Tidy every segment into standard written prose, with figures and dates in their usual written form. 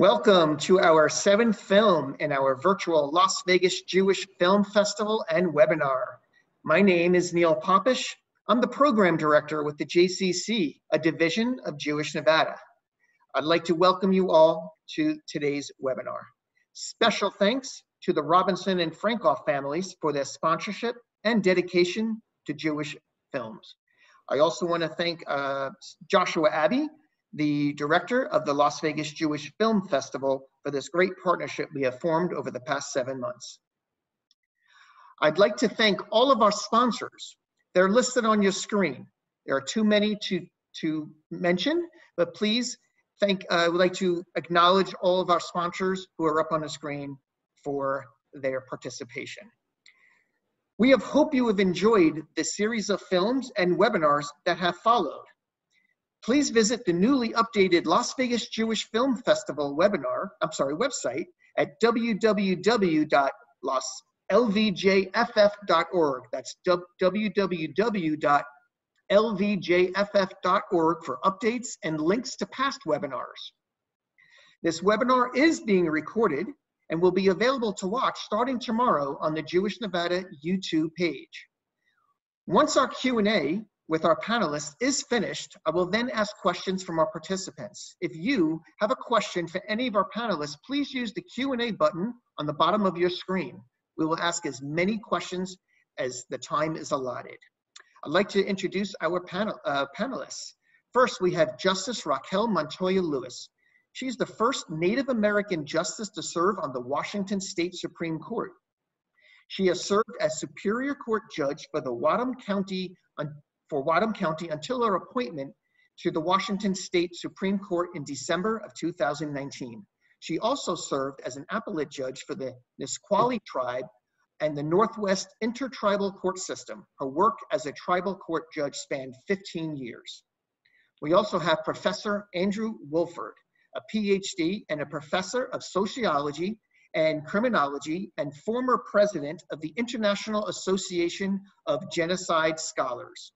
Welcome to our 7th film in our virtual Las Vegas Jewish Film Festival and webinar. My name is Neil Popish. I'm the program director with the JCC, a division of Jewish Nevada. I'd like to welcome you all to today's webinar. Special thanks to the Robinson and Frankoff families for their sponsorship and dedication to Jewish films. I also want to thank Joshua Abbey, the director of the Las Vegas Jewish Film Festival, for this great partnership we have formed over the past 7 months. I'd like to thank all of our sponsors. They're listed on your screen. There are too many to mention, but please I would like to acknowledge all of our sponsors who are up on the screen for their participation. We hope you have enjoyed the series of films and webinars that have followed. Please visit the newly updated Las Vegas Jewish Film Festival website at www.lvjff.org. That's www.lvjff.org for updates and links to past webinars. This webinar is being recorded and will be available to watch starting tomorrow on the Jewish Nevada YouTube page. Once our Q&A with our panelists is finished, I will then ask questions from our participants. If you have a question for any of our panelists, please use the Q&A button on the bottom of your screen. We will ask as many questions as the time is allotted. I'd like to introduce our panelists. First, we have Justice Raquel Montoya-Lewis. She's the first Native American justice to serve on the Washington State Supreme Court. She has served as Superior Court Judge for Wadham County until her appointment to the Washington State Supreme Court in December of 2019. She also served as an appellate judge for the Nisqually tribe and the Northwest Intertribal Court System. Her work as a tribal court judge spanned 15 years. We also have Professor Andrew Woolford, a Ph.D. and a professor of sociology and criminology and former president of the International Association of Genocide Scholars.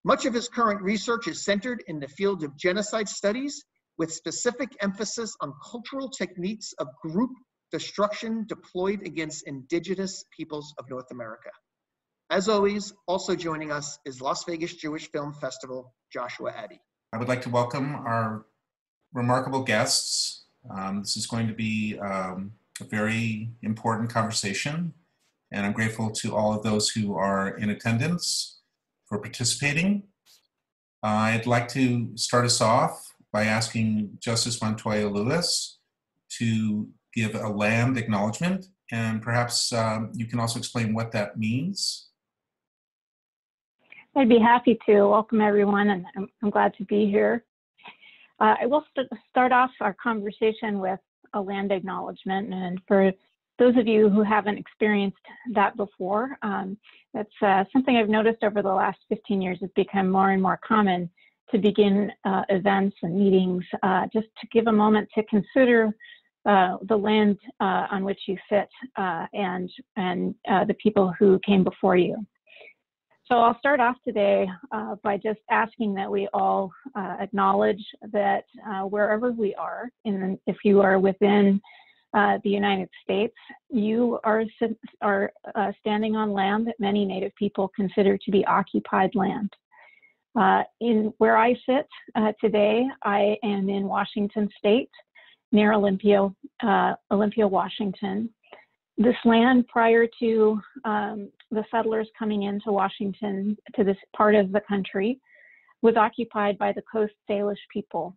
Much of his current research is centered in the field of genocide studies, with specific emphasis on cultural techniques of group destruction deployed against indigenous peoples of North America. As always, also joining us is Las Vegas Jewish Film Festival, Joshua Abbey. I would like to welcome our remarkable guests. This is going to be a very important conversation, and I'm grateful to all of those who are in attendance for participating. I'd like to start us off by asking Justice Montoya-Lewis to give a land acknowledgement, and perhaps you can also explain what that means. I'd be happy to. Welcome everyone, and I'm glad to be here. I will start off our conversation with a land acknowledgement, and for those of you who haven't experienced that before, that's something I've noticed over the last 15 years. It's become more and more common to begin events and meetings just to give a moment to consider the land on which you sit and the people who came before you. So I'll start off today by just asking that we all acknowledge that wherever we are, if you are within the United States, you are standing on land that many Native people consider to be occupied land. In where I sit today, I am in Washington State, near Olympia, Washington. This land, prior to the settlers coming into Washington, to this part of the country, was occupied by the Coast Salish people.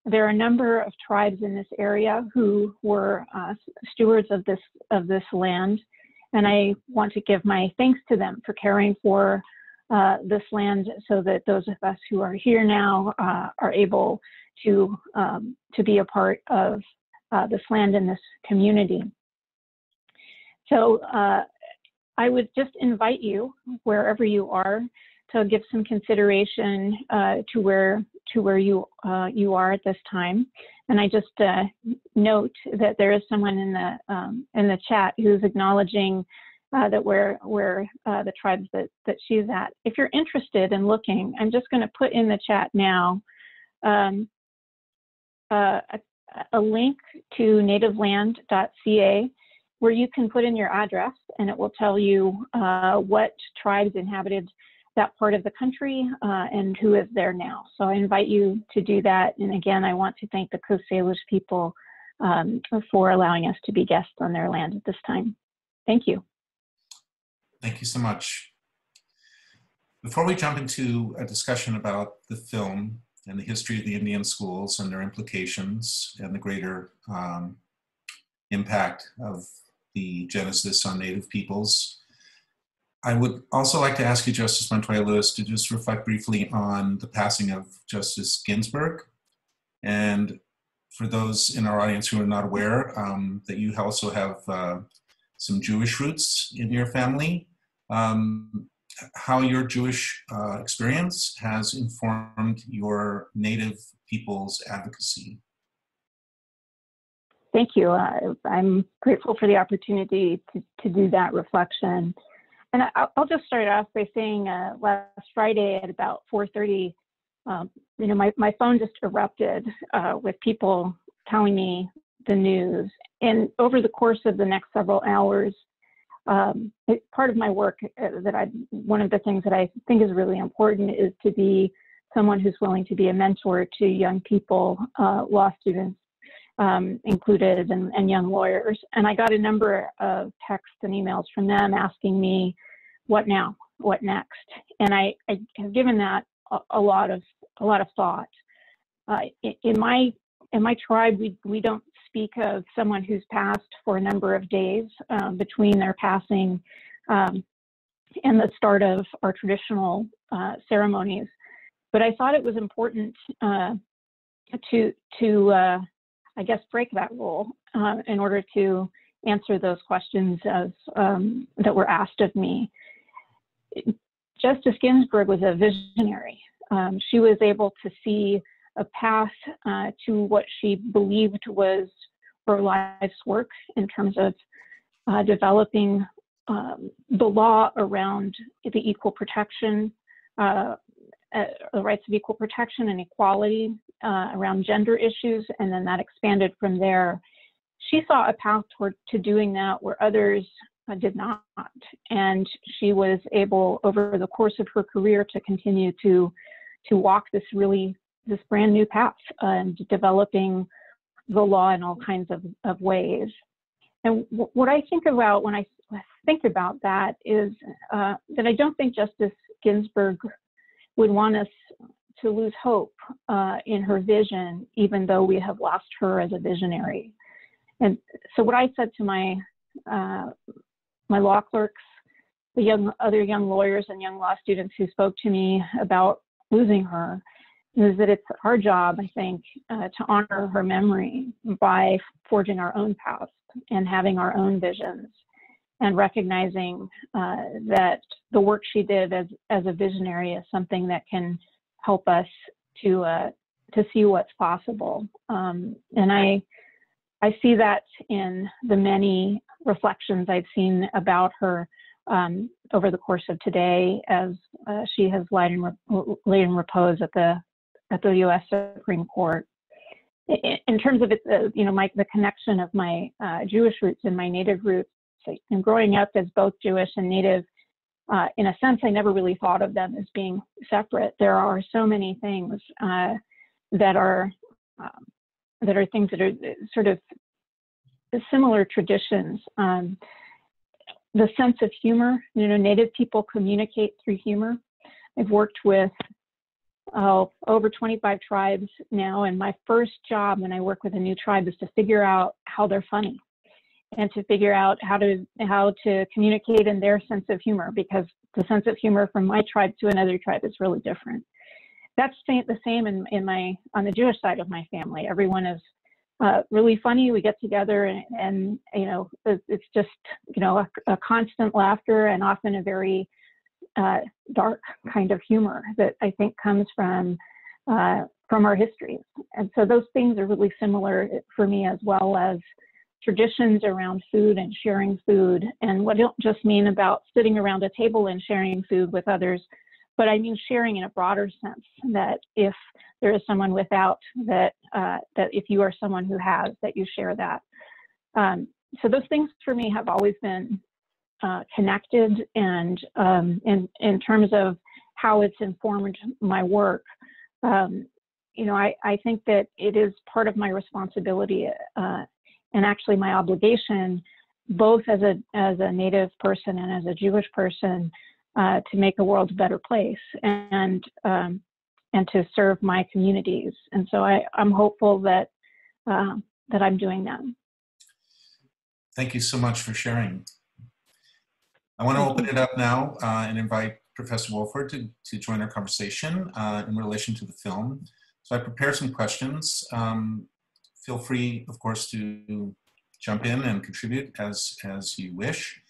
There are a number of tribes in this area who were stewards of this land, and I want to give my thanks to them for caring for this land so that those of us who are here now are able to be a part of this land and this community. So I would just invite you, wherever you are, to give some consideration to where you are at this time. And I just note that there is someone in the chat who's acknowledging that where the tribes that she's at. If you're interested in looking, I'm just going to put in the chat now a a link to nativeland.ca where you can put in your address, and it will tell you what tribes inhabited that part of the country and who is there now. So I invite you to do that. And again, I want to thank the Coast Salish people for allowing us to be guests on their land at this time. Thank you. Thank you so much. Before we jump into a discussion about the film and the history of the Indian schools and their implications and the greater impact of the Genesis on Native peoples, I would also like to ask you, Justice Montoya-Lewis, to just reflect briefly on the passing of Justice Ginsburg. And for those in our audience who are not aware, that you also have some Jewish roots in your family, how your Jewish experience has informed your Native people's advocacy. Thank you. I'm grateful for the opportunity to do that reflection. And I'll just start off by saying last Friday at about 4:30, my phone just erupted with people telling me the news. And over the course of the next several hours, part of my work one of the things that I think is really important is to be someone who's willing to be a mentor to young people, law students included, and young lawyers. And I got a number of texts and emails from them asking me, what now? What next? And I have given that a lot of thought. In my tribe, we don't speak of someone who's passed for a number of days between their passing and the start of our traditional ceremonies. But I thought it was important to I guess, break that rule in order to answer those questions that were asked of me. Justice Ginsburg was a visionary. She was able to see a path to what she believed was her life's work in terms of developing the law around the equal protection, the rights of equal protection and equality around gender issues, and then that expanded from there. She saw a path to doing that where others did not, and she was able, over the course of her career, to continue to walk this brand new path and developing the law in all kinds of ways. And what I think about when I think about that is that I don't think Justice Ginsburg would want us to lose hope in her vision, even though we have lost her as a visionary. And so what I said to my law clerks, the other young lawyers and young law students who spoke to me about losing her, is that it's our job, I think, to honor her memory by forging our own paths and having our own visions, and recognizing that the work she did as a visionary is something that can help us to see what's possible. And I see that in the many reflections I've seen about her over the course of today, as she has laid in repose at the U.S. Supreme Court. In terms of the connection of my Jewish roots and my Native roots, and growing up as both Jewish and Native, in a sense, I never really thought of them as being separate. There are so many things that are things that are sort of similar traditions. The sense of humor, Native people communicate through humor. I've worked with over 25 tribes now, and my first job when I work with a new tribe is to figure out how they're funny, and to figure out how to communicate in their sense of humor, because the sense of humor from my tribe to another tribe is really different. That's the same on the Jewish side of my family. Everyone is really funny. We get together and it's just a constant laughter, and often a very dark kind of humor that I think comes from our histories. And so those things are really similar for me, as well as traditions around food and sharing food. And what I don't just mean about sitting around a table and sharing food with others, but I mean sharing in a broader sense, that if there is someone without, that that if you are someone who has, that you share that. So those things for me have always been connected, and in terms of how it's informed my work, you know, I think that it is part of my responsibility and actually my obligation, both as a Native person and as a Jewish person, to make the world a better place and to serve my communities. And so I'm hopeful that that I'm doing that. Thank you so much for sharing. I want to open it up now and invite Professor Woolford to join our conversation in relation to the film. So I prepared some questions. Feel free, of course, to jump in and contribute as you wish.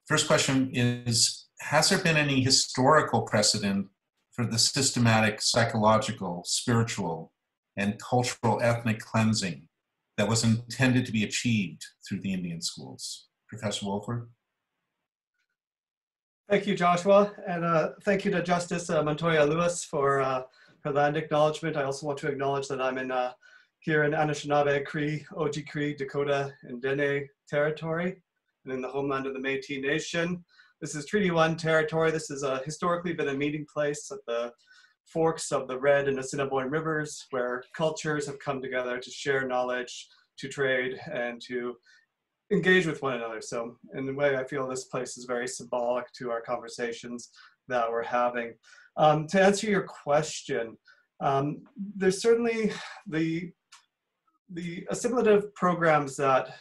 First question is, has there been any historical precedent for the systematic psychological, spiritual, and cultural ethnic cleansing that was intended to be achieved through the Indian schools? Professor Woolford? Thank you, Joshua, and thank you to Justice Montoya-Lewis for her land acknowledgement. I also want to acknowledge that I'm here in Anishinaabe, Cree, Oji-Cree, Dakota, and Dene territory, and in the homeland of the Métis Nation. This is Treaty 1 territory. This has historically been a meeting place at the forks of the Red and Assiniboine rivers, where cultures have come together to share knowledge, to trade, and to engage with one another. So in a way, I feel this place is very symbolic to our conversations that we're having. To answer your question, there's certainly the assimilative programs that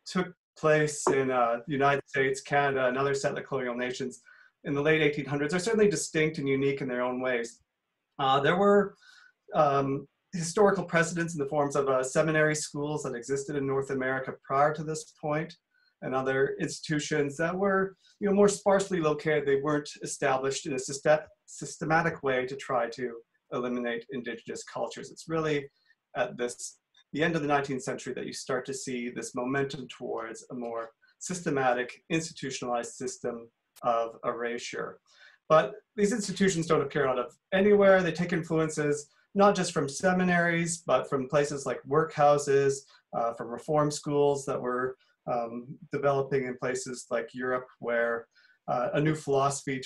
took place in the United States, Canada, and other settler colonial nations in the late 1800s are certainly distinct and unique in their own ways. There were historical precedents in the forms of seminary schools that existed in North America prior to this point, and other institutions that were, you know, more sparsely located. They weren't established in a systematic way to try to eliminate indigenous cultures. It's really at the end of the 19th century that you start to see this momentum towards a more systematic, institutionalized system of erasure. But these institutions don't appear out of anywhere. They take influences not just from seminaries, but from places like workhouses, from reform schools that were developing in places like Europe, where a new philosophy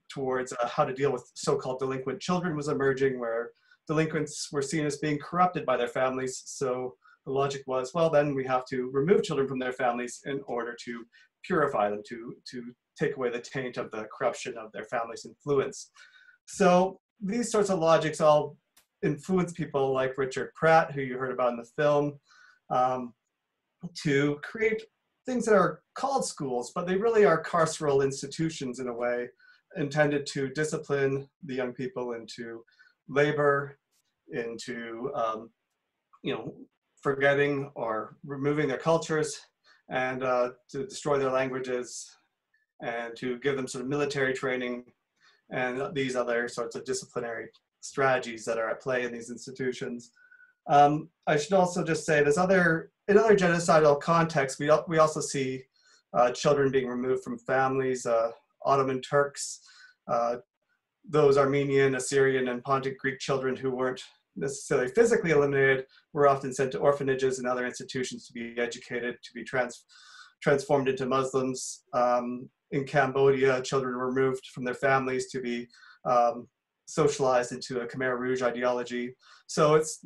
towards how to deal with so-called delinquent children was emerging, where delinquents were seen as being corrupted by their families. So the logic was, well, then we have to remove children from their families in order to purify them, to take away the taint of the corruption of their family's influence. So these sorts of logics all influence people like Richard Pratt, who you heard about in the film, to create things that are called schools, but they really are carceral institutions in a way, intended to discipline the young people into labor, into forgetting or removing their cultures, and to destroy their languages, and to give them sort of military training and these other sorts of disciplinary strategies that are at play in these institutions. I should also just say in other genocidal contexts, we also see children being removed from families, Ottoman Turks, those Armenian, Assyrian, and Pontic Greek children who weren't necessarily physically eliminated were often sent to orphanages and other institutions to be educated, to be transformed into Muslims. In Cambodia, children were removed from their families to be socialized into a Khmer Rouge ideology. So it's,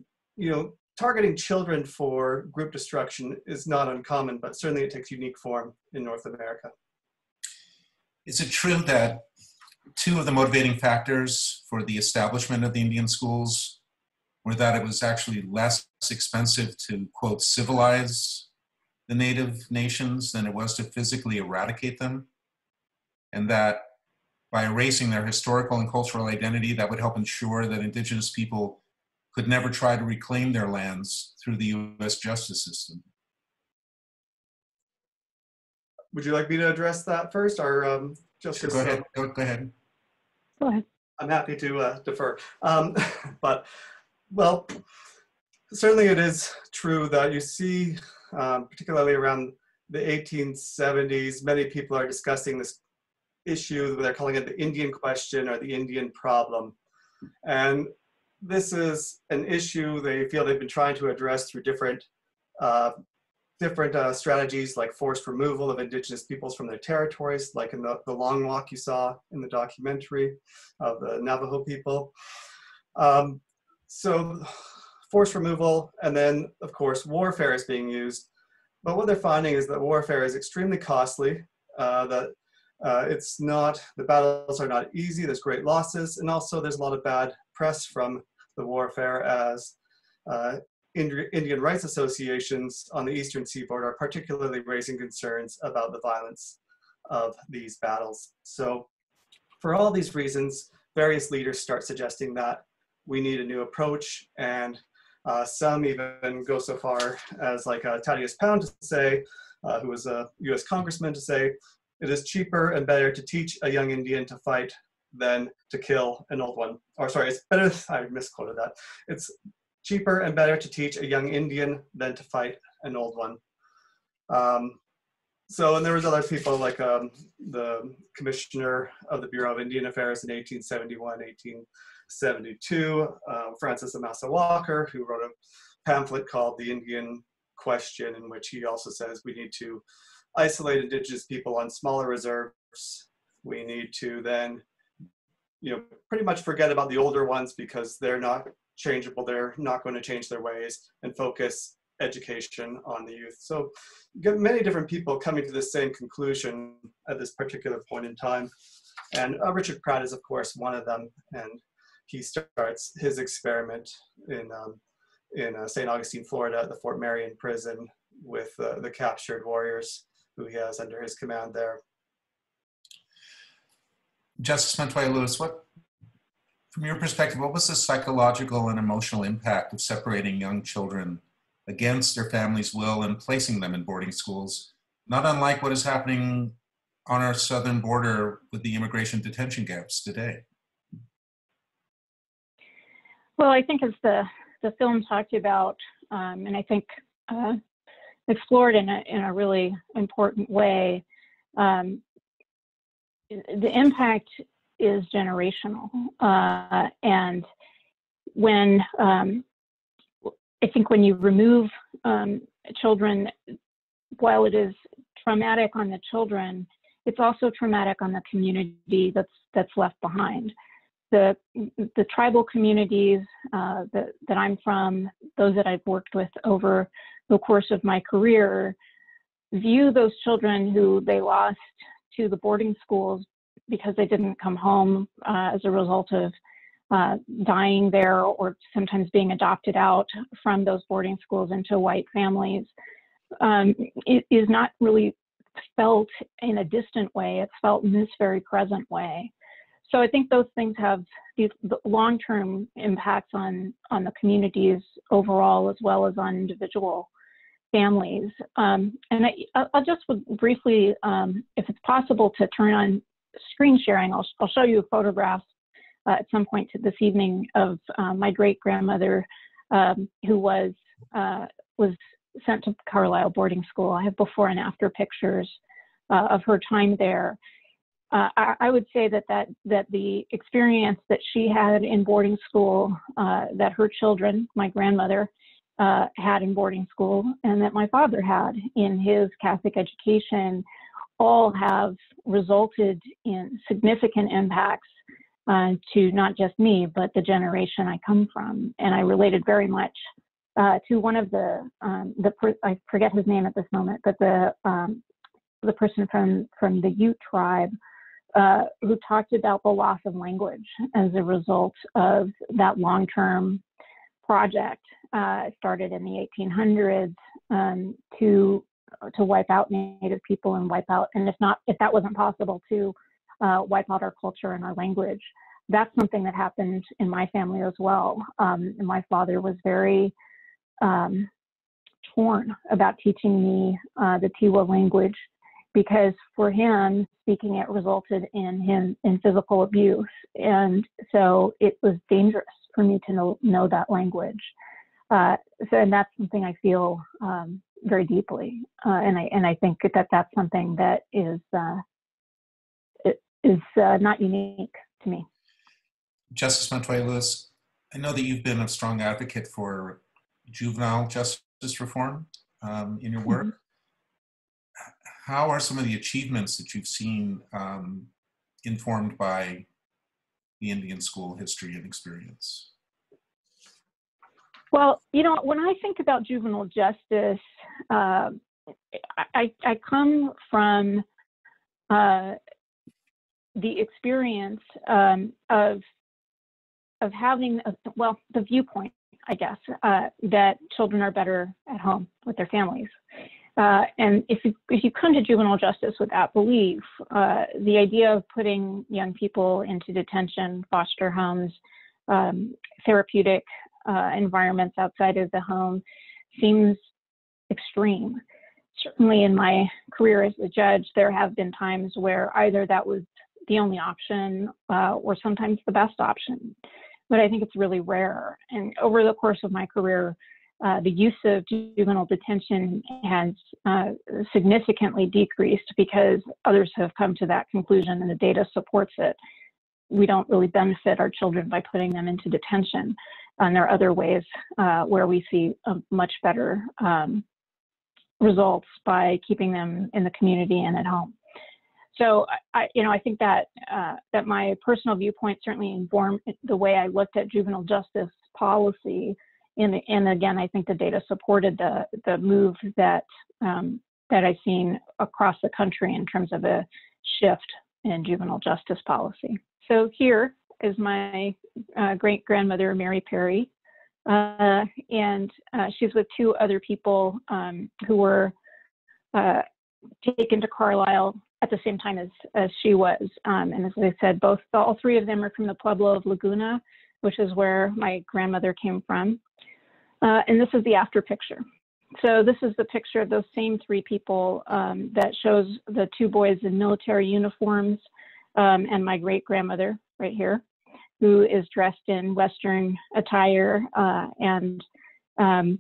targeting children for group destruction is not uncommon, but certainly it takes unique form in North America. Is it true that two of the motivating factors for the establishment of the Indian schools were that it was actually less expensive to, quote, civilize the native nations than it was to physically eradicate them? And that by erasing their historical and cultural identity, that would help ensure that indigenous people could never try to reclaim their lands through the U.S. justice system? Would you like me to address that first, or Justice? Go ahead. Go ahead. Go ahead. I'm happy to defer. But, well, certainly it is true that you see, particularly around the 1870s, many people are discussing this issue. They're calling it the Indian question or the Indian problem. And this is an issue they feel they've been trying to address through different strategies, like forced removal of Indigenous peoples from their territories, like in the Long Walk you saw in the documentary of the Navajo people. So forced removal, and then of course warfare is being used. But what they're finding is that warfare is extremely costly, that the battles are not easy, there's great losses, and also there's a lot of bad press from the warfare, as Indian rights associations on the eastern seaboard are particularly raising concerns about the violence of these battles. So for all these reasons, various leaders start suggesting that we need a new approach, and some even go so far as like Thaddeus Pound to say, who was a US congressman, to say, it is cheaper and better to teach a young Indian to fight than to kill an old one. Or sorry, it's better, I misquoted that. It's cheaper and better to teach a young Indian than to fight an old one. And there was other people like the commissioner of the Bureau of Indian Affairs in 1871, 1872, Francis Amasa Walker, who wrote a pamphlet called The Indian Question, in which he also says we need to isolate Indigenous people on smaller reserves. We need to then, pretty much forget about the older ones because they're not changeable, they're not going to change their ways, and focus education on the youth. So you get many different people coming to the same conclusion at this particular point in time. And Richard Pratt is of course one of them, and he starts his experiment in St. Augustine, Florida, at the Fort Marion prison with the captured warriors who he has under his command there. Justice Montoya-Lewis, from your perspective, what was the psychological and emotional impact of separating young children against their families' will and placing them in boarding schools, not unlike what is happening on our southern border with the immigration detention camps today? Well, I think as the film talked about, and I think explored in a really important way, the impact is generational. And when, I think when you remove children, while it is traumatic on the children, it's also traumatic on the community that's left behind. The tribal communities that I'm from, those that I've worked with over the course of my career, view those children who they lost to the boarding schools because they didn't come home as a result of dying there, or sometimes being adopted out from those boarding schools into white families. It is not really felt in a distant way, it's felt in this very present way. So I think those things have these long-term impacts on the communities overall, as well as on individual families. And I'll just briefly, if it's possible to turn on screen sharing, I'll show you photographs at some point this evening of my great-grandmother who was sent to Carlisle boarding school. I have before and after pictures of her time there. I would say that the experience that she had in boarding school, that her children, my grandmother, had in boarding school, and that my father had in his Catholic education, all have resulted in significant impacts to not just me, but the generation I come from. And I related very much to one of I forget his name at this moment, but the person from the Ute tribe, who talked about the loss of language as a result of that long-term project. Started in the 1800s to wipe out Native people and wipe out, and if that wasn't possible, to wipe out our culture and our language. That's something that happened in my family as well. And my father was very torn about teaching me the Tiwa language, because for him, speaking it resulted in physical abuse. And so it was dangerous for me to know that language. And that's something I feel very deeply. And I think that's something that is not unique to me. Justice Montoya-Lewis, I know that you've been a strong advocate for juvenile justice reform in your work. Mm-hmm. How are some of the achievements that you've seen informed by the Indian school history and experience? Well, you know, when I think about juvenile justice, I come from the experience of having, the viewpoint, I guess, that children are better at home with their families. And if you come to juvenile justice with that belief, the idea of putting young people into detention, foster homes, therapeutic environments outside of the home seems extreme. Certainly in my career as a judge, there have been times where either that was the only option or sometimes the best option. But I think it's really rare. And over the course of my career, the use of juvenile detention has significantly decreased because others have come to that conclusion and the data supports it. We don't really benefit our children by putting them into detention. And there are other ways where we see much better results by keeping them in the community and at home. So I think that that my personal viewpoint certainly informed the way I looked at juvenile justice policy. And again, I think the data supported the move that I've seen across the country in terms of a shift in juvenile justice policy. So here is my great-grandmother, Mary Perry, and she's with two other people who were taken to Carlisle at the same time as she was. And as I said, all three of them are from the Pueblo of Laguna, which is where my grandmother came from. And this is the after picture. So this is the picture of those same three people that shows the two boys in military uniforms and my great-grandmother right here, who is dressed in Western attire. And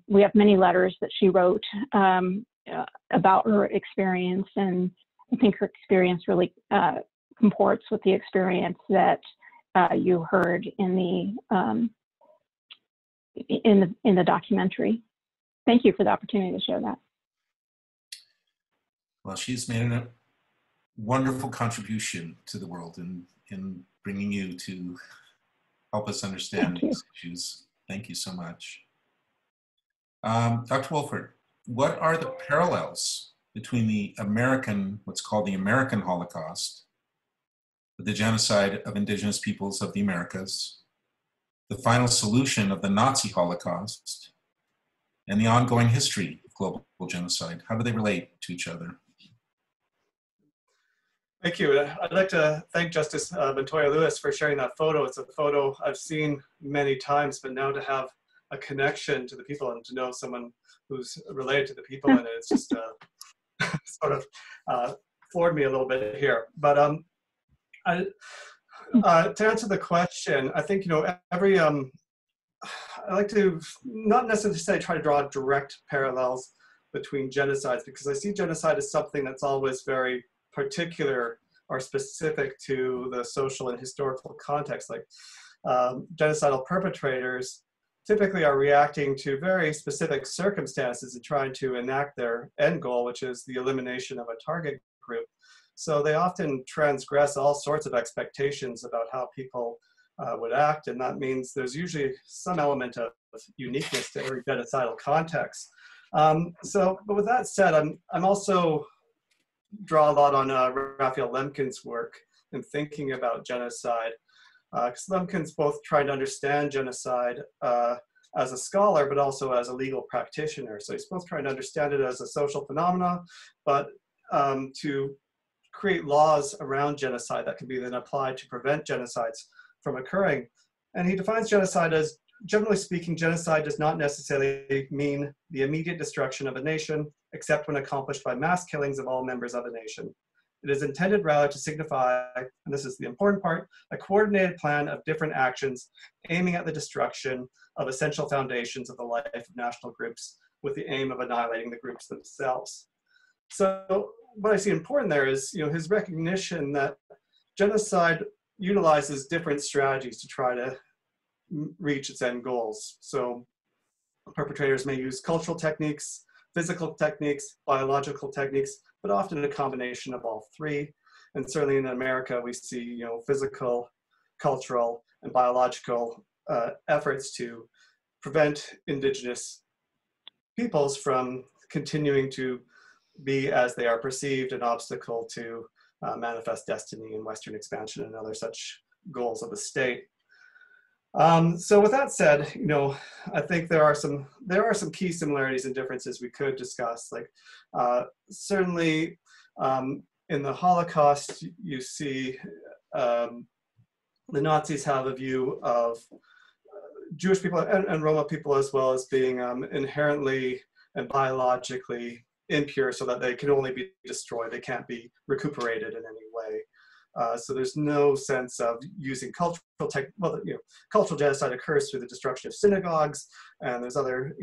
we have many letters that she wrote about her experience. And I think her experience really comports with the experience that you heard in the documentary. Thank you for the opportunity to share that. Well, she's made a wonderful contribution to the world in bringing you to help us understand these issues. Thank you so much. Dr. Woolford, what are the parallels between the what's called the American Holocaust, the genocide of indigenous peoples of the Americas, the final solution of the Nazi Holocaust, and the ongoing history of global genocide? How do they relate to each other? Thank you. I'd like to thank Justice Montoya-Lewis for sharing that photo. It's a photo I've seen many times, but now to have a connection to the people and to know someone who's related to the people, and it's just sort of floored me a little bit here. But to answer the question, I think, every, I like to not necessarily try to draw direct parallels between genocides, because I see genocide as something that's always very particular or specific to the social and historical context. Like genocidal perpetrators typically are reacting to very specific circumstances and trying to enact their end goal, which is the elimination of a target group. So they often transgress all sorts of expectations about how people would act, and that means there's usually some element of uniqueness to every genocidal context. But with that said, I'm also draw a lot on Raphael Lemkin's work in thinking about genocide, because Lemkin's both trying to understand genocide as a scholar, but also as a legal practitioner. So he's both trying to understand it as a social phenomenon, but to create laws around genocide that can be then applied to prevent genocides from occurring. And he defines genocide as, generally speaking, genocide does not necessarily mean the immediate destruction of a nation, except when accomplished by mass killings of all members of a nation. It is intended rather to signify, and this is the important part, a coordinated plan of different actions aiming at the destruction of essential foundations of the life of national groups with the aim of annihilating the groups themselves. So what I see important there is, his recognition that genocide utilizes different strategies to try to reach its end goals. So perpetrators may use cultural techniques, physical techniques, biological techniques, but often a combination of all three. And certainly in America, we see physical, cultural, and biological efforts to prevent Indigenous peoples from continuing to be, as they are perceived, an obstacle to manifest destiny and Western expansion and other such goals of the state. So with that said, I think there are some key similarities and differences we could discuss. Like certainly in the Holocaust, you see the Nazis have a view of Jewish people and Roma people as well as being inherently and biologically impure, so that they can only be destroyed. They can't be recuperated in any way. So there's no sense of using cultural genocide occurs through the destruction of synagogues, and there's other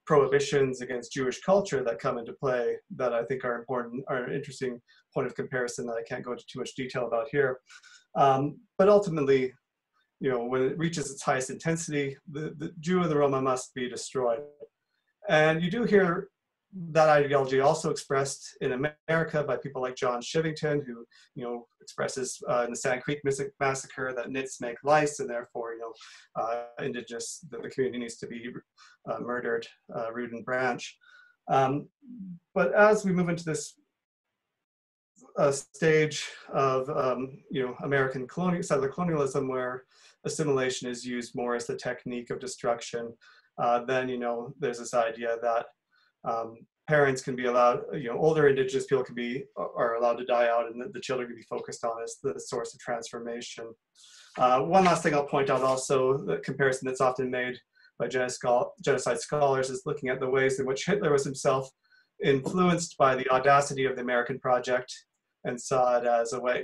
prohibitions against Jewish culture that come into play that I think are important, are an interesting point of comparison that I can't go into too much detail about here. But ultimately, when it reaches its highest intensity, the Jew and the Roma must be destroyed. And you do hear that ideology also expressed in America by people like John Shivington, who expresses in the Sand Creek massacre that nits make lice, and therefore Indigenous, the community needs to be murdered root and branch. But as we move into this stage of American settler colonialism, where assimilation is used more as the technique of destruction, then there's this idea that parents can be allowed, older Indigenous people are allowed to die out, and the children can be focused on as the source of transformation. One last thing I'll point out also, the comparison that's often made by genocide scholars is looking at the ways in which Hitler was himself influenced by the audacity of the American project, and saw it as a way,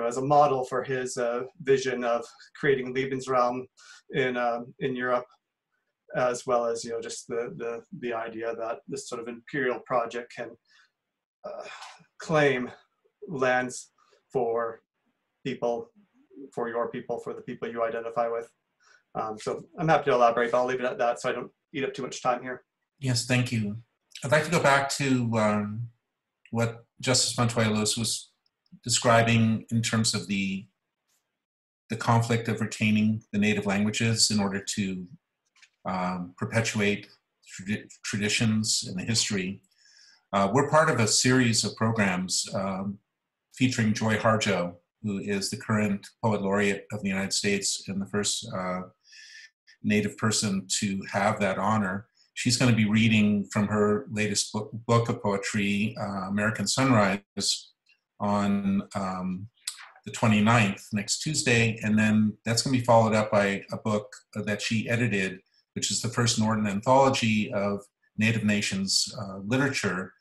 as a model for his vision of creating Lebensraum in Europe, as well as just the idea that this sort of imperial project can claim lands for people, for your people, for the people you identify with. So I'm happy to elaborate, but I'll leave it at that so I don't eat up too much time here. Yes, thank you. I'd like to go back to what Justice Montoya-Lewis was describing in terms of the conflict of retaining the native languages in order to perpetuate traditions and the history. We're part of a series of programs featuring Joy Harjo, who is the current Poet Laureate of the United States and the first Native person to have that honor. She's going to be reading from her latest book of poetry, American Sunrise, on the 29th, next Tuesday, and then that's going to be followed up by a book that she edited, which is the first Norton anthology of Native Nations literature,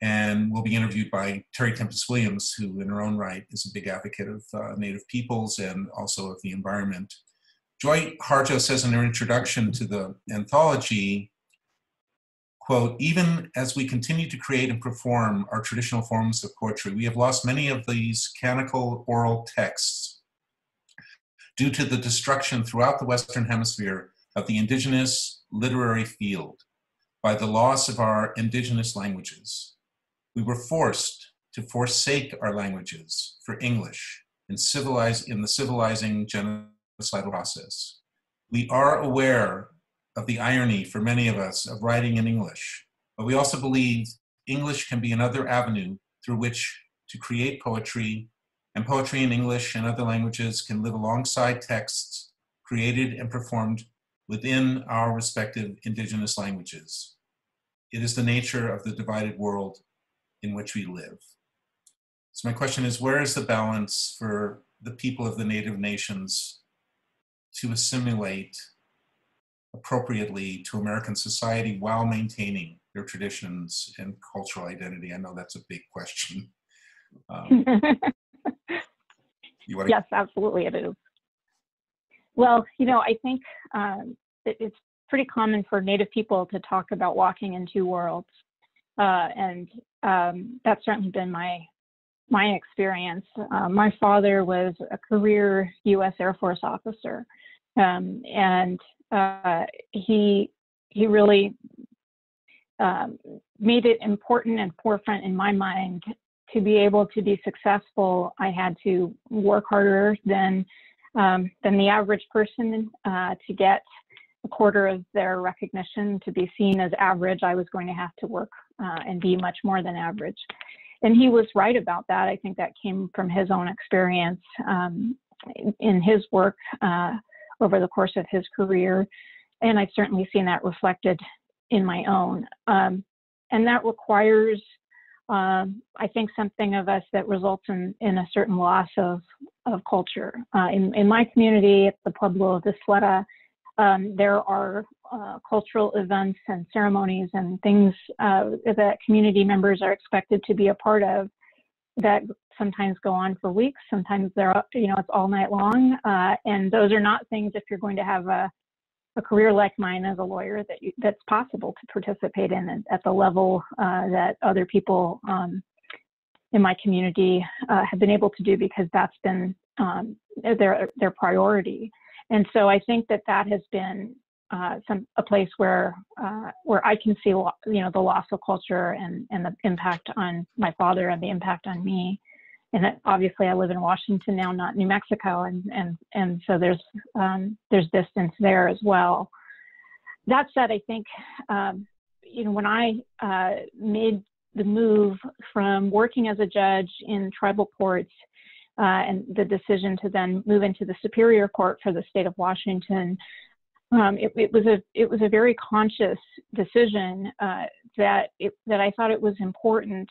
and will be interviewed by Terry Tempest Williams, who in her own right is a big advocate of Native peoples and also of the environment. Joy Harjo says in her introduction to the anthology, quote, "Even as we continue to create and perform our traditional forms of poetry, we have lost many of these canonical oral texts due to the destruction throughout the Western Hemisphere of the Indigenous literary field by the loss of our Indigenous languages. We were forced to forsake our languages for English and in the civilizing genocidal process. We are aware of the irony for many of us of writing in English, but we also believe English can be another avenue through which to create poetry, and poetry in English and other languages can live alongside texts created and performed within our respective Indigenous languages. It is the nature of the divided world in which we live." So my question is, where is the balance for the people of the Native nations to assimilate appropriately to American society while maintaining their traditions and cultural identity? I know that's a big question. Yes, absolutely it is. Well, I think it's pretty common for Native people to talk about walking in two worlds. And that's certainly been my my experience. My father was a career U.S. Air Force officer, and he really made it important and forefront in my mind to be able to be successful. I had to work harder than the average person to get a quarter of their recognition. To be seen as average, I was going to have to work and be much more than average. And he was right about that. I think that came from his own experience in his work over the course of his career. And I've certainly seen that reflected in my own. And that requires, I think, something of us that results in a certain loss of culture. In my community, at the Pueblo of Isleta, there are cultural events and ceremonies and things that community members are expected to be a part of that sometimes go on for weeks. Sometimes it's all night long. And those are not things, if you're going to have a career like mine as a lawyer, that's possible to participate in at the level that other people in my community have been able to do, because that's been their priority. And so I think that has been a place where I can see, the loss of culture and the impact on my father and the impact on me. And obviously I live in Washington now, not New Mexico. And so there's distance there as well. That said, I think, when I made the move from working as a judge in tribal courts and the decision to then move into the Superior Court for the state of Washington, it was a very conscious decision that I thought it was important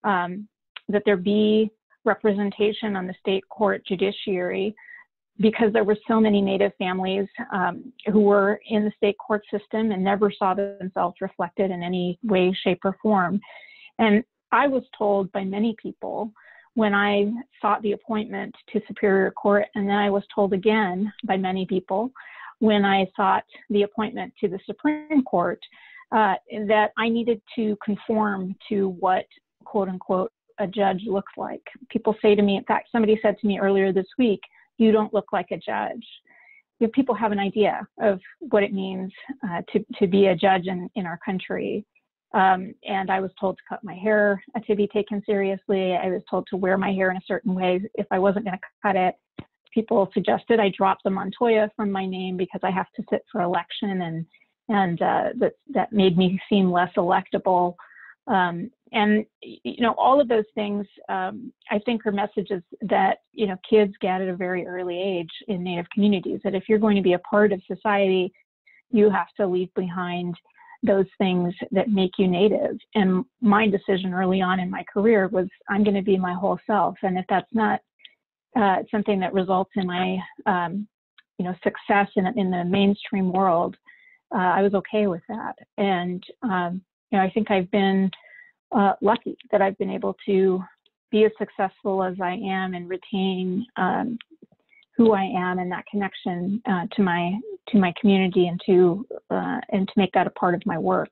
that there be representation on the state court judiciary, because there were so many Native families who were in the state court system and never saw themselves reflected in any way, shape, or form. And I was told by many people when I sought the appointment to Superior Court, and then I was told again by many people when I sought the appointment to the Supreme Court, that I needed to conform to what, quote unquote, a judge looks like. People say to me, in fact, somebody said to me earlier this week, "You don't look like a judge." People have an idea of what it means to be a judge in our country. And I was told to cut my hair to be taken seriously. I was told to wear my hair in a certain way if I wasn't going to cut it. People suggested I drop the Montoya from my name because I have to sit for election, and that made me seem less electable. And all of those things, I think, are messages that, kids get at a very early age in Native communities, that if you're going to be a part of society, you have to leave behind those things that make you Native. And my decision early on in my career was, I'm going to be my whole self. And if that's not something that results in my, success in the mainstream world, I was okay with that. And, I think I've been lucky that I've been able to be as successful as I am and retain who I am and that connection to my community and to make that a part of my work.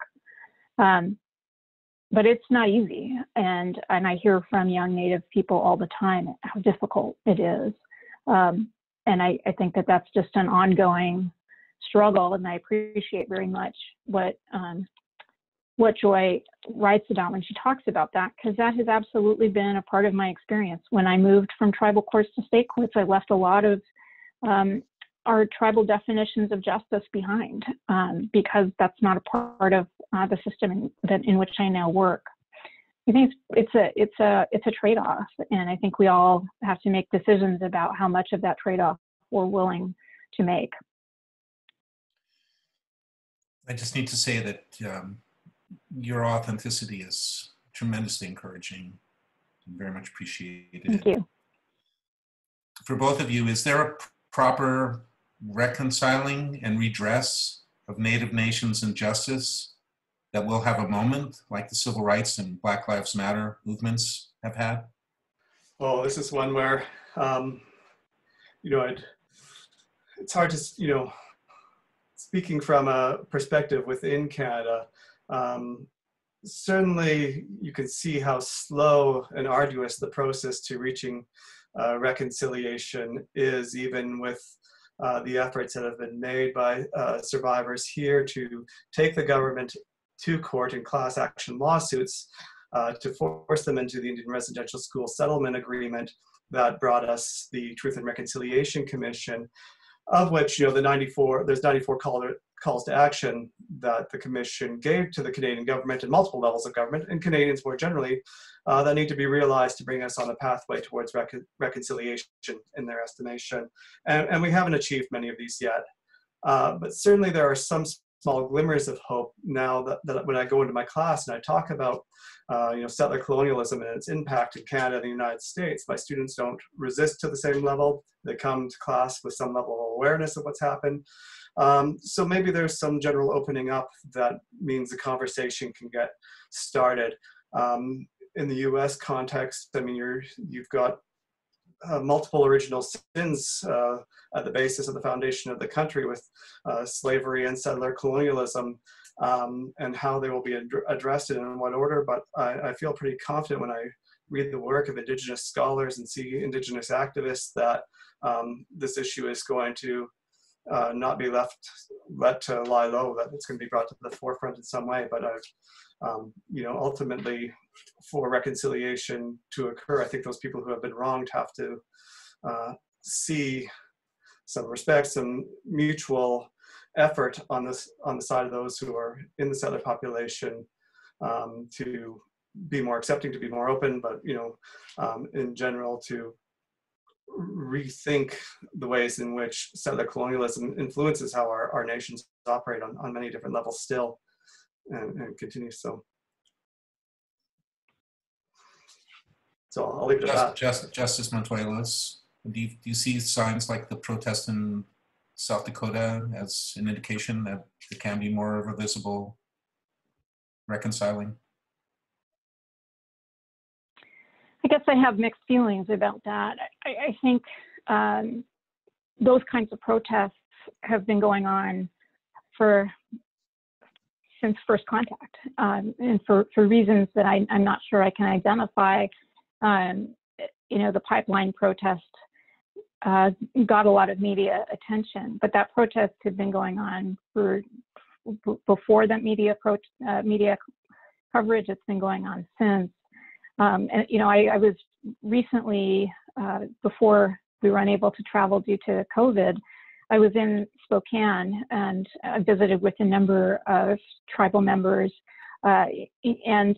But it's not easy, and I hear from young Native people all the time how difficult it is. And I think that's just an ongoing struggle, and I appreciate very much what Joy writes about when she talks about that, because that has absolutely been a part of my experience. When I moved from tribal courts to state courts, I left a lot of our tribal definitions of justice behind, because that's not a part of the system in which I now work. I think it's a trade-off, and I think we all have to make decisions about how much of that trade-off we're willing to make. I just need to say that your authenticity is tremendously encouraging and very much appreciated. Thank you. For both of you, is there a proper reconciling and redress of Native nations and justice that will have a moment like the civil rights and Black Lives Matter movements have had? Oh, this is one where, it's hard to, speaking from a perspective within Canada, certainly you can see how slow and arduous the process to reaching reconciliation is, even with the efforts that have been made by survivors here to take the government to court in class action lawsuits to force them into the Indian Residential School Settlement Agreement that brought us the Truth and Reconciliation Commission, of which, there's 94 calls to action that the Commission gave to the Canadian government and multiple levels of government, and Canadians more generally, that need to be realized to bring us on a pathway towards reconciliation in their estimation. And we haven't achieved many of these yet. But certainly there are some small glimmers of hope now that when I go into my class and I talk about settler colonialism and its impact in Canada and the United States, my students don't resist to the same level. They come to class with some level of awareness of what's happened. So maybe there's some general opening up that means the conversation can get started. In the US context, I mean, you've got multiple original sins at the basis of the foundation of the country with slavery and settler colonialism, and how they will be addressed and in what order. But I feel pretty confident when I read the work of Indigenous scholars and see Indigenous activists that this issue is going to not be let to lie low, that it's going to be brought to the forefront in some way. But ultimately, for reconciliation to occur, I think those people who have been wronged have to see some respect, some mutual effort on the side of those who are in the settler population to be more accepting, to be more open, but in general to rethink the ways in which settler colonialism influences how our nations operate on many different levels still, and continues so. So I'll leave it at that. Justice Montoya-Lewis, do you see signs like the protest in South Dakota as an indication that there can be more of a visible reconciling? I guess I have mixed feelings about that. I think those kinds of protests have been going on since first contact, and for reasons that I'm not sure I can identify. The pipeline protest got a lot of media attention, but that protest had been going on before that media coverage. It's been going on since. I was recently, before we were unable to travel due to COVID, I was in Spokane and I visited with a number of tribal members, and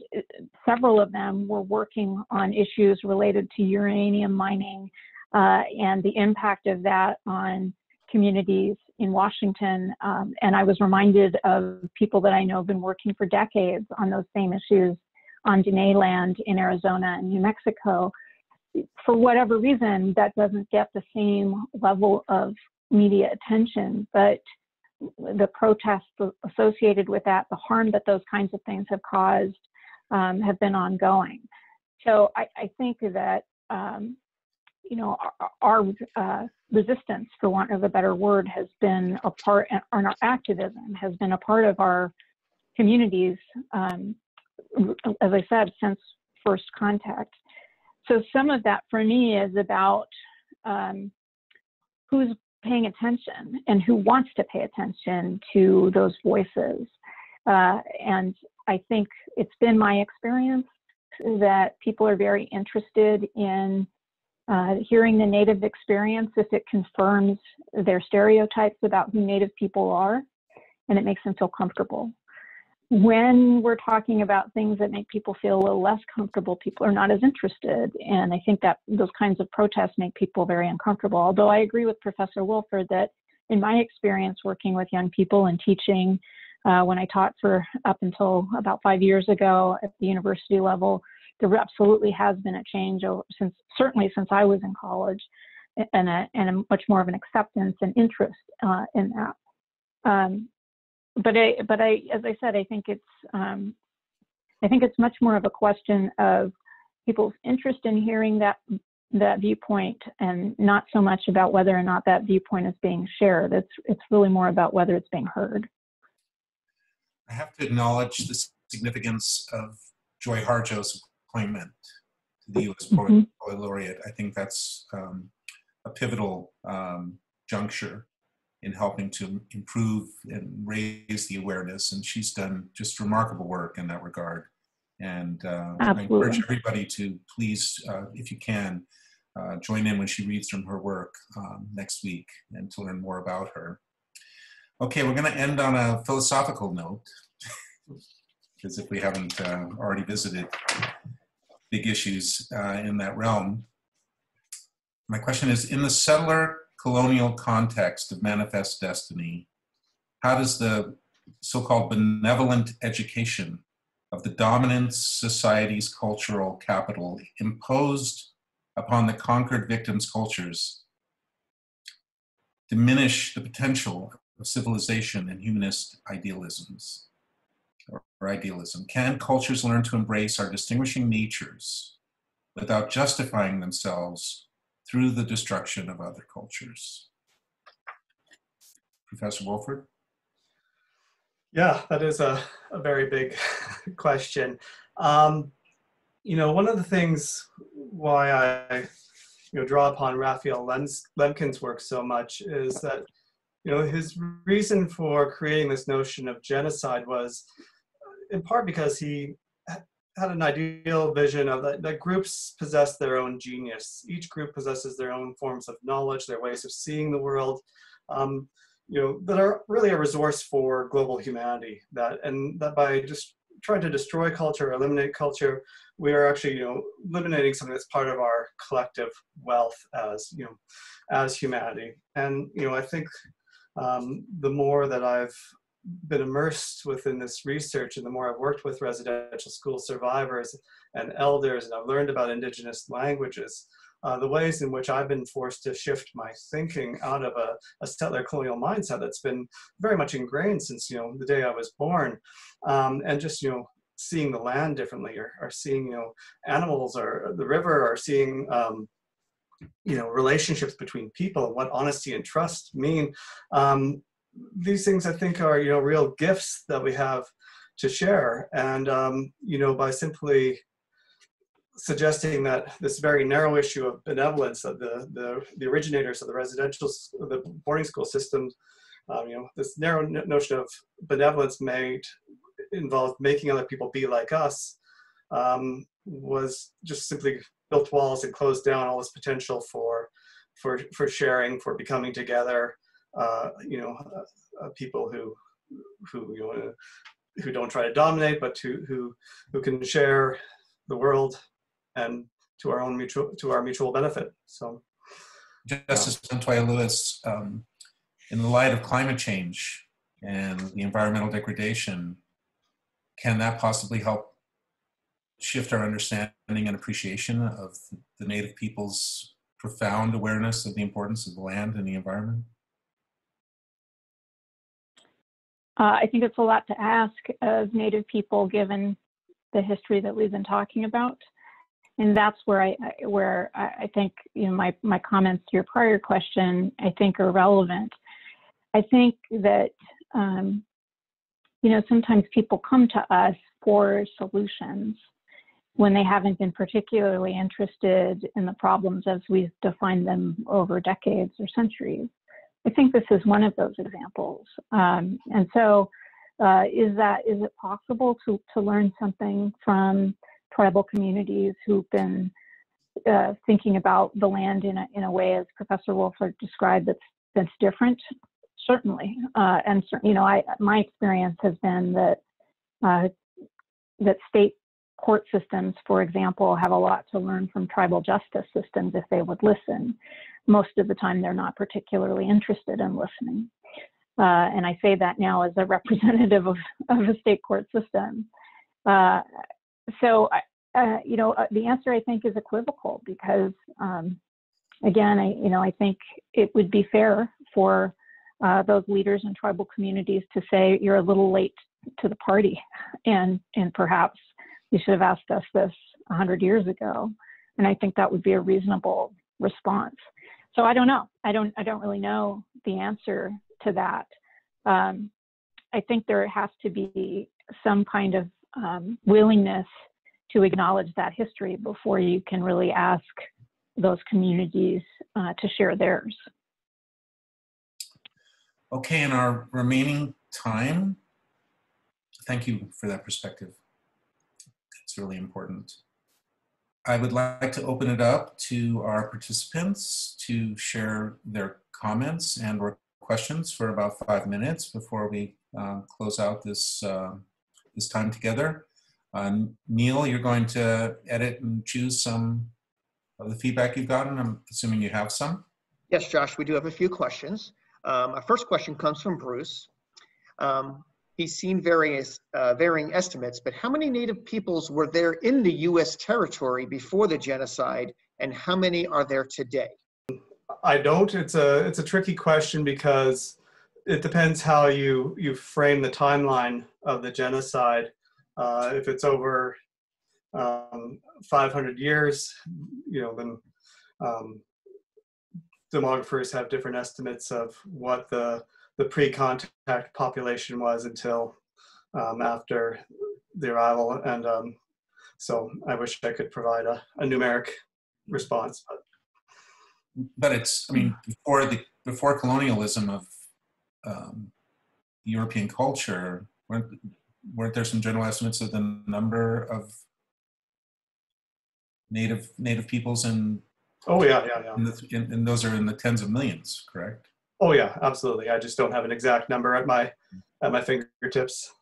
several of them were working on issues related to uranium mining and the impact of that on communities in Washington. And I was reminded of people that I know have been working for decades on those same issues on Dene land in Arizona and New Mexico. For whatever reason, that doesn't get the same level of media attention, but the protests associated with that, the harm that those kinds of things have caused, have been ongoing. So I think that our resistance, for want of a better word, has been a part, and our activism has been a part of our communities, as I said, since first contact. So some of that for me is about who's paying attention and who wants to pay attention to those voices. And I think it's been my experience that people are very interested in hearing the Native experience if it confirms their stereotypes about who Native people are, and it makes them feel comfortable. When we're talking about things that make people feel a little less comfortable, people are not as interested. And I think that those kinds of protests make people very uncomfortable. Although I agree with Professor Woolford that in my experience working with young people and teaching, when I taught for up until about 5 years ago at the university level, there absolutely has been a change certainly since I was in college, and a much more of an acceptance and interest in that. But as I said, I think it's much more of a question of people's interest in hearing that viewpoint, and not so much about whether or not that viewpoint is being shared. It's really more about whether it's being heard. I have to acknowledge this significance of Joy Harjo's appointment to the U.S. Mm-hmm. Poet Laureate. I think that's a pivotal juncture in helping to improve and raise the awareness. And she's done just remarkable work in that regard. And I encourage everybody to please, if you can, join in when she reads from her work next week and to learn more about her. Okay, we're going to end on a philosophical note, because if we haven't already visited big issues in that realm. My question is, in the settler colonial context of manifest destiny, how does the so-called benevolent education of the dominant society's cultural capital imposed upon the conquered victims' cultures diminish the potential of civilization and humanist idealisms or idealism? Can cultures learn to embrace our distinguishing natures without justifying themselves through the destruction of other cultures? Professor Woolford? Yeah, that is a very big question. You know, one of the things why I draw upon Raphael Lemkin's work so much is that, you know, his reason for creating this notion of genocide was in part because he had an ideal vision of that groups possess their own genius. Each group possesses their own forms of knowledge, their ways of seeing the world, you know, that are really a resource for global humanity. That by just trying to destroy culture, eliminate culture, we are actually, you know, eliminating something that's part of our collective wealth as, you know, as humanity. And, you know, I think the more that I've been immersed within this research and the more I've worked with residential school survivors and elders, and I've learned about indigenous languages, the ways in which I've been forced to shift my thinking out of a settler colonial mindset that's been very much ingrained since, you know, the day I was born, and just, you know, seeing the land differently, or seeing, you know, animals or the river, or seeing, you know, relationships between people and what honesty and trust mean. These things, I think, are, you know, real gifts that we have to share. And, you know, by simply suggesting that this very narrow issue of benevolence, that the originators of the residential, the boarding school systems, you know, this narrow notion of benevolence may involve making other people be like us, was just simply built walls and closed down all this potential for sharing, for becoming together. You know, people who you know, who don't try to dominate, but who can share the world and to our mutual benefit. So, Justice Montoya-Lewis, in the light of climate change and the environmental degradation, can that possibly help shift our understanding and appreciation of the Native people's profound awareness of the importance of the land and the environment? I think it's a lot to ask of Native people, given the history that we've been talking about, and that's where I think, you know, my comments to your prior question, I think, are relevant. I think that you know, sometimes people come to us for solutions when they haven't been particularly interested in the problems as we've defined them over decades or centuries. I think this is one of those examples. And so is it possible to learn something from tribal communities who've been thinking about the land in a way, as Professor Woolford described, that's different? Certainly. And you know, my experience has been that state court systems, for example, have a lot to learn from tribal justice systems if they would listen. Most of the time, they're not particularly interested in listening. And I say that now as a representative of a state court system. So, you know, the answer, I think, is equivocal because, again, I think it would be fair for those leaders in tribal communities to say, you're a little late to the party, and perhaps you should have asked us this 100 years ago. And I think that would be a reasonable response. So I don't know. I don't really know the answer to that. I think there has to be some kind of willingness to acknowledge that history before you can really ask those communities to share theirs. Okay, in our remaining time, thank you for that perspective. It's really important. I would like to open it up to our participants to share their comments and or questions for about 5 minutes before we close out this, this time together. Neil, you're going to edit and choose some of the feedback you've gotten. I'm assuming you have some. Yes, Josh, we do have a few questions. Our first question comes from Bruce. He's seen various varying estimates, but how many Native peoples were there in the U.S. territory before the genocide, and how many are there today? I don't. It's a tricky question because it depends how you frame the timeline of the genocide. If it's over 500 years, then demographers have different estimates of what the pre-contact population was until after the arrival, and so I wish I could provide a numeric response. But it's, I mean, before colonialism of European culture, weren't there some general estimates of the number of native peoples in? Oh yeah. And those are in the tens of millions, correct? Oh yeah, absolutely. I just don't have an exact number at my fingertips,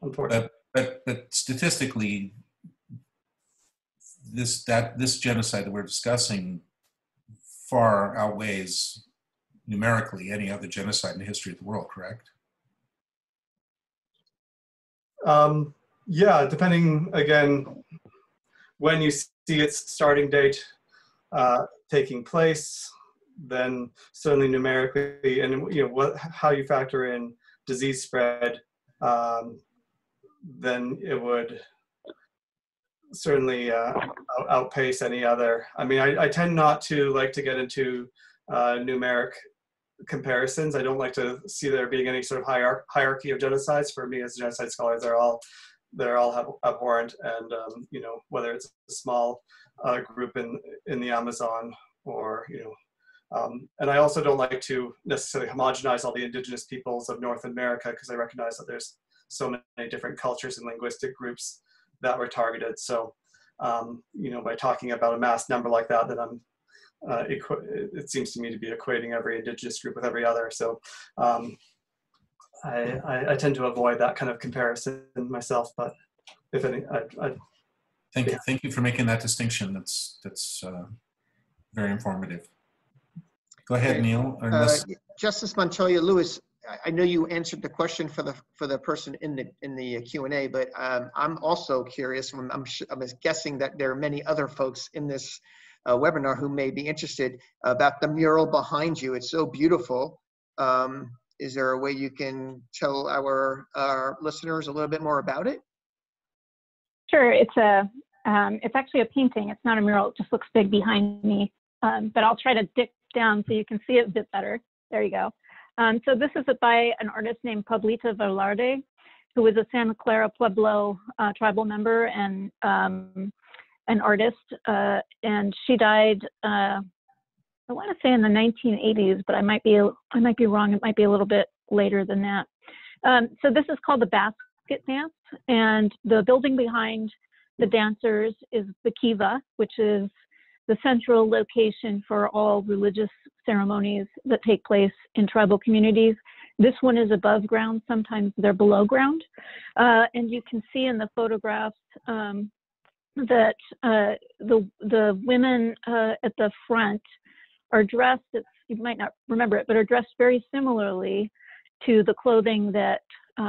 unfortunately. But statistically, this genocide that we're discussing far outweighs numerically any other genocide in the history of the world, correct? Yeah, depending again when you see its starting date taking place, then certainly numerically, and how you factor in disease spread, then it would certainly outpace any other. I mean, I tend not to like to get into numeric comparisons. I don't like to see there being any sort of hierarchy of genocides. For me as a genocide scholar, they're all abhorrent, and whether it's a small group in the Amazon or and I also don't like to necessarily homogenize all the indigenous peoples of North America, because I recognize that there's so many different cultures and linguistic groups that were targeted. So by talking about a mass number like that, then I'm it seems to me to be equating every indigenous group with every other. So I tend to avoid that kind of comparison myself. But if any, Thank you for making that distinction. That's very informative. Go ahead, Neil. Justice Montoya-Lewis, I know you answered the question for the person in the Q&A, but I'm also curious. I'm guessing that there are many other folks in this webinar who may be interested about the mural behind you. It's so beautiful. Is there a way you can tell our listeners a little bit more about it? Sure. It's actually a painting. It's not a mural. It just looks big behind me. But I'll try to dip down so you can see it a bit better. There you go. So this is by an artist named Pablita Velarde, who was a Santa Clara Pueblo tribal member and an artist. And she died, I want to say in the 1980s, but I might be wrong. It might be a little bit later than that. So this is called the basket dance, and the building behind the dancers is the kiva, which is the central location for all religious ceremonies that take place in tribal communities. This one is above ground. Sometimes they're below ground. And you can see in the photographs that the women at the front are dressed, you might not remember it, but are dressed very similarly to the clothing that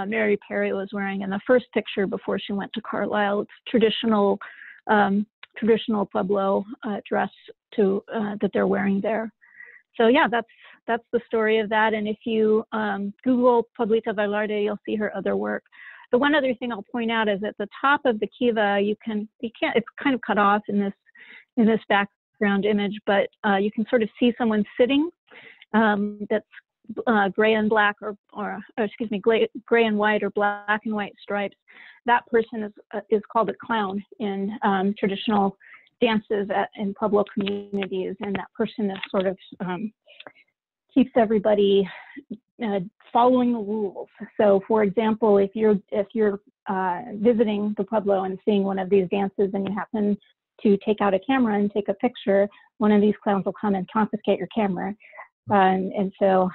Mary Perry was wearing in the first picture before she went to Carlisle. It's traditional Pueblo dress that they're wearing there. So yeah, that's the story of that. And if you Google Pablita Velarde, you'll see her other work. The one other thing I'll point out is at the top of the kiva, it's kind of cut off in this background image, but you can sort of see someone sitting that's gray and black or excuse me, gray and white or black and white stripes, that person is called a clown in traditional dances in Pueblo communities, and that person is sort of keeps everybody following the rules. So, for example, if you're visiting the Pueblo and seeing one of these dances and you happen to take out a camera and take a picture, one of these clowns will come and confiscate your camera. And so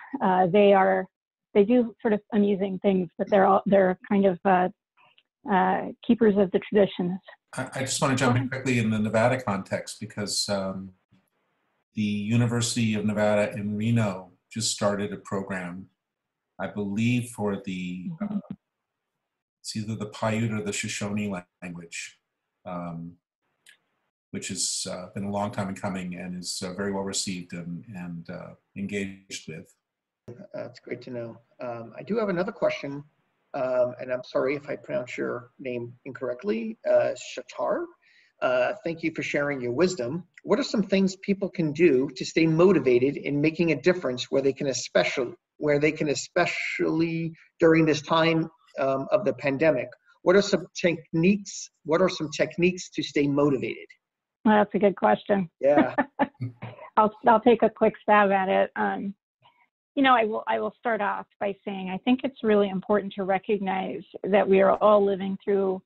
they do sort of amusing things, but they're kind of keepers of the traditions. I just want to jump in quickly in the Nevada context, because the University of Nevada in Reno just started a program, I believe, for the it's either the Paiute or the Shoshone language, which has been a long time in coming and is very well received and engaged with. That's great to know. I do have another question, and I'm sorry if I pronounce your name incorrectly. Shatar, thank you for sharing your wisdom. What are some things people can do to stay motivated in making a difference where they can especially during this time of the pandemic? What are some techniques to stay motivated? Well, that's a good question. Yeah. I'll take a quick stab at it. You know, I will start off by saying I think it's really important to recognize that we are all living through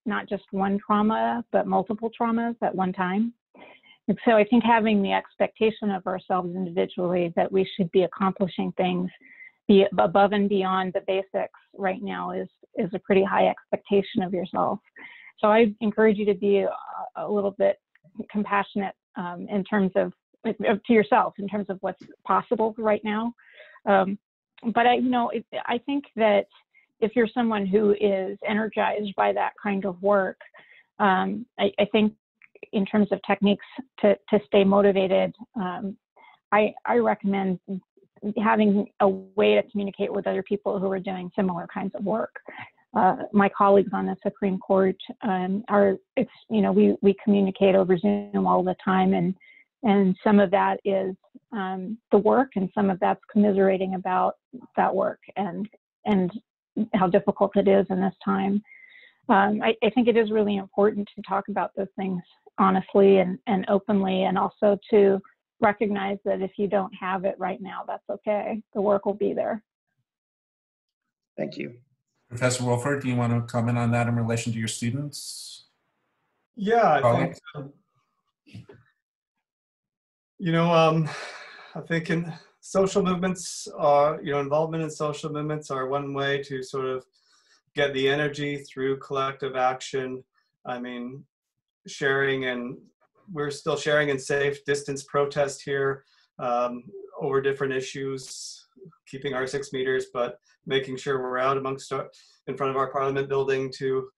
not just one trauma, but multiple traumas at one time. And so I think having the expectation of ourselves individually that we should be accomplishing things be above and beyond the basics right now is a pretty high expectation of yourself. So I encourage you to be a little bit compassionate in terms of to yourself in terms of what's possible right now. But I think that if you're someone who is energized by that kind of work, I think in terms of techniques to stay motivated, I recommend having a way to communicate with other people who are doing similar kinds of work. My colleagues on the Supreme Court we communicate over Zoom all the time, and some of that is the work, and some of that's commiserating about that work and how difficult it is in this time. I think it is really important to talk about those things honestly and openly, and also to recognize that if you don't have it right now, that's okay. The work will be there. Thank you. Professor Woolford, do you want to comment on that in relation to your students? Yeah, I think in social movements are, involvement in social movements are one way to sort of get the energy through collective action. I mean, we're still sharing in safe distance protest here over different issues, keeping our 6 meters, but making sure we're out in front of our Parliament building to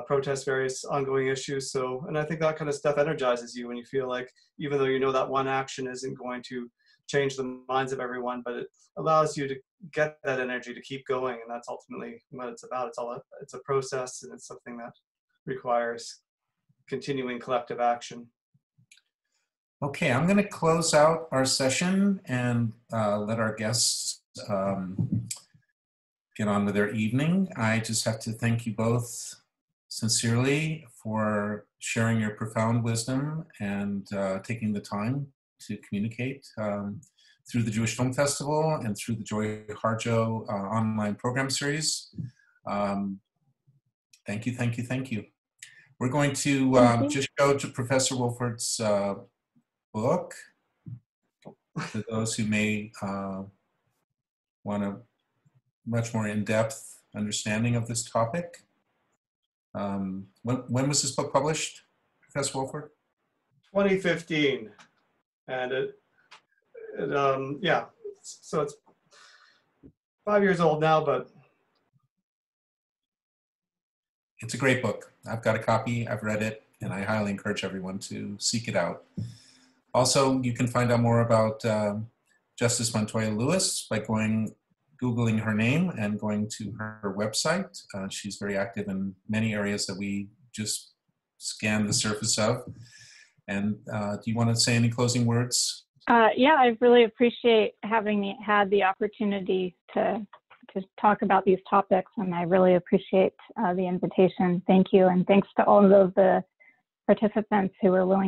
protest various ongoing issues. So, and I think that kind of stuff energizes you when you feel like, even though that one action isn't going to change the minds of everyone, but it allows you to get that energy to keep going. And that's ultimately what it's about. It's a process, and it's something that requires continuing collective action. Okay, I'm going to close out our session and let our guests get on with their evening. I just have to thank you both sincerely for sharing your profound wisdom and taking the time to communicate through the Jewish Film Festival and through the Joy Harjo online program series. Thank you, thank you, thank you. We're going to just go to Professor Woolford's book for those who may want a much more in-depth understanding of this topic. When was this book published, Professor Woolford? 2015, and so it's 5 years old now, but it's a great book. I've got a copy, I've read it, and I highly encourage everyone to seek it out. Also, you can find out more about Justice Montoya-Lewis by Googling her name and going to her website. She's very active in many areas that we just scanned the surface of. And do you want to say any closing words, Yeah, I really appreciate having had the opportunity to talk about these topics, and I really appreciate the invitation. Thank you, and thanks to all of the participants who were willing